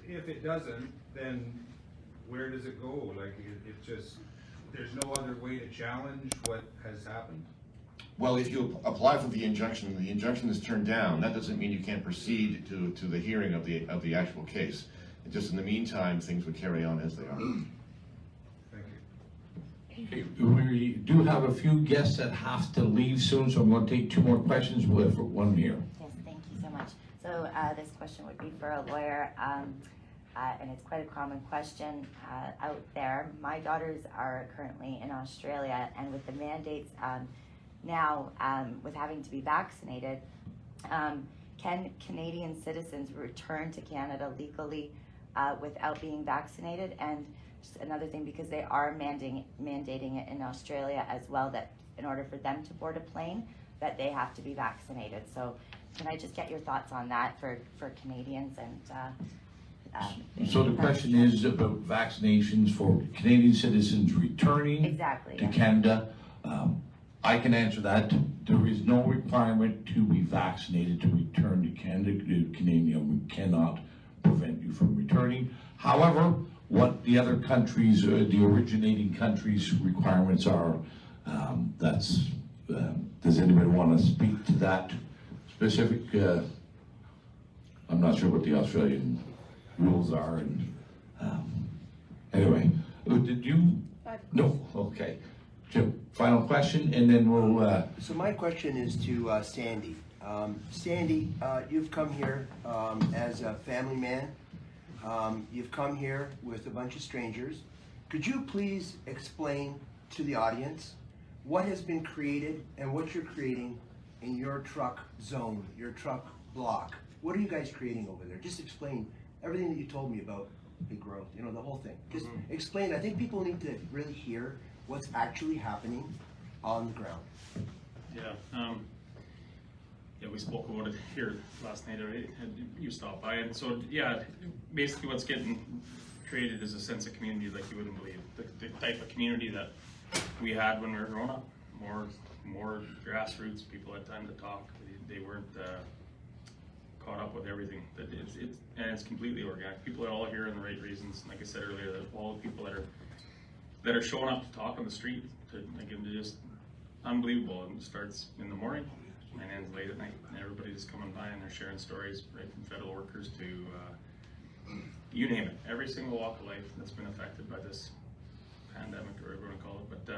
if it doesn't, then where does it go? Like, it just, there's no other way to challenge what has happened? Well, if you apply for the injunction is turned down, that doesn't mean you can't proceed to the hearing of the actual case. And just in the meantime, things would carry on as they are. Okay, we do have a few guests that have to leave soon, so I'm going to take two more questions with one here. Yes, thank you so much. So this question would be for a lawyer, and it's quite a common question out there. My daughters are currently in Australia, and with the mandates now with having to be vaccinated, can Canadian citizens return to Canada legally without being vaccinated? And just another thing, because they are mandating it in Australia as well, that in order for them to board a plane, that they have to be vaccinated. So can I just get your thoughts on that for Canadians and So the question is about vaccinations for Canadian citizens returning Exactly, to yeah. Canada. I can answer that. There is no requirement to be vaccinated to return to Canada. Canadian, we cannot prevent you from returning. However, what the other countries, the originating countries' requirements are, does anybody want to speak to that specific? I'm not sure what the Australian rules are, and anyway, did you? No, okay. Jim, final question, and then we'll. So my question is to Sandy. Sandy, you've come here as a family man. You've come here with a bunch of strangers. Could you please explain to the audience what has been created and what you're creating in your truck zone, your truck block? What are you guys creating over there? Just explain everything that you told me about big growth, you know, the whole thing. Just explain. I think people need to really hear what's actually happening on the ground. Yeah. yeah, we spoke about it here last night already, and you stopped by, and so, yeah, basically what's getting created is a sense of community like you wouldn't believe. The type of community that we had when we were growing up, more grassroots, people had time to talk, they weren't caught up with everything. That and it's completely organic. People are all here in the right reasons. Like I said earlier, that all the people that are showing up to talk on the street, just unbelievable. And it starts in the morning and ends late at night. And everybody's coming by and they're sharing stories, right from federal workers to you name it. Every single walk of life that's been affected by this pandemic, or whatever you want to call it. But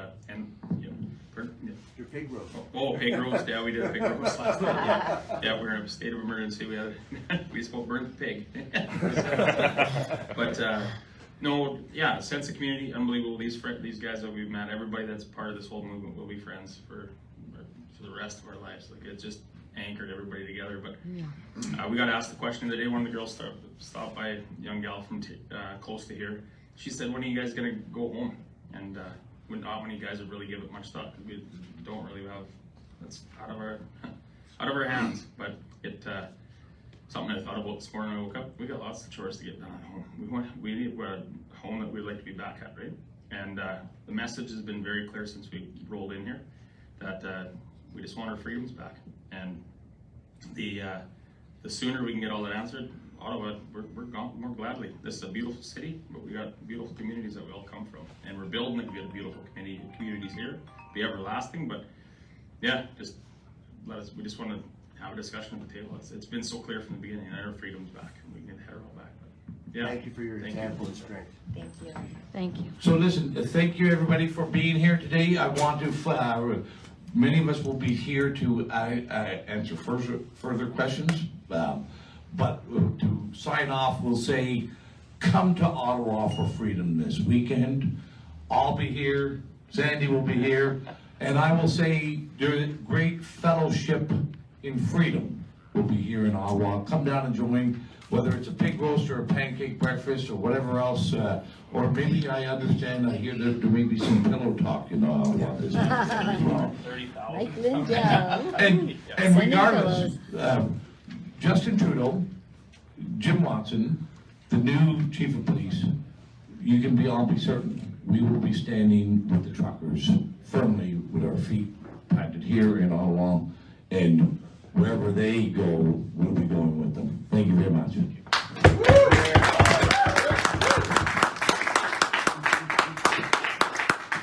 Your pig roast. Oh, pig roast. Yeah, we did a pig roast last night. Yeah, we were in a state of emergency. We spoke burnt pig. But no, yeah, sense of community, unbelievable. These guys that we've met, everybody that's part of this whole movement will be friends for the rest of our lives. Like, it just anchored everybody together. But we got asked the question the day one of the girls stopped by, a young gal from close to here. She said, "When are you guys gonna go home?" And not many guys would really give it much thought, because we don't really have, that's out of our hands. But it something I thought about this morning when I woke up. We got lots of chores to get done at home. We need a home that we'd like to be back at, right? And the message has been very clear since we rolled in here, that we just want our freedoms back. And the sooner we can get all that answered, Ottawa, we're gone more gladly. This is a beautiful city, but we got beautiful communities that we all come from, and we're building it. We got beautiful communities here, be everlasting. But yeah, we just want to have a discussion at the table. It's been so clear from the beginning, and our freedom's back, and we can get her all back. But yeah, Thank you for your example and strength. Thank you. Thank you. So listen, thank you everybody for being here today. I want to, many of us will be here to answer further questions. But to sign off, we'll say, come to Ottawa for freedom this weekend. I'll be here, Sandy will be here, and I will say, there's great fellowship in freedom will be here in Ottawa. Come down and join, whether it's a pig roast or a pancake breakfast or whatever else, or maybe I understand, I hear that there may be some pillow talk in Ottawa this weekend as well. 30,000. Like Linda. And regardless, Justin Trudeau, Jim Watson, the new chief of police, you can all be certain we will be standing with the truckers firmly with our feet planted here in Ottawa, and wherever they go, we'll be going with them. Thank you very much.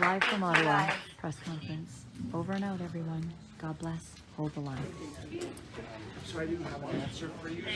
Live from Ottawa, press conference. Over and out, everyone. God bless. Hold the line. So I do have an answer for you.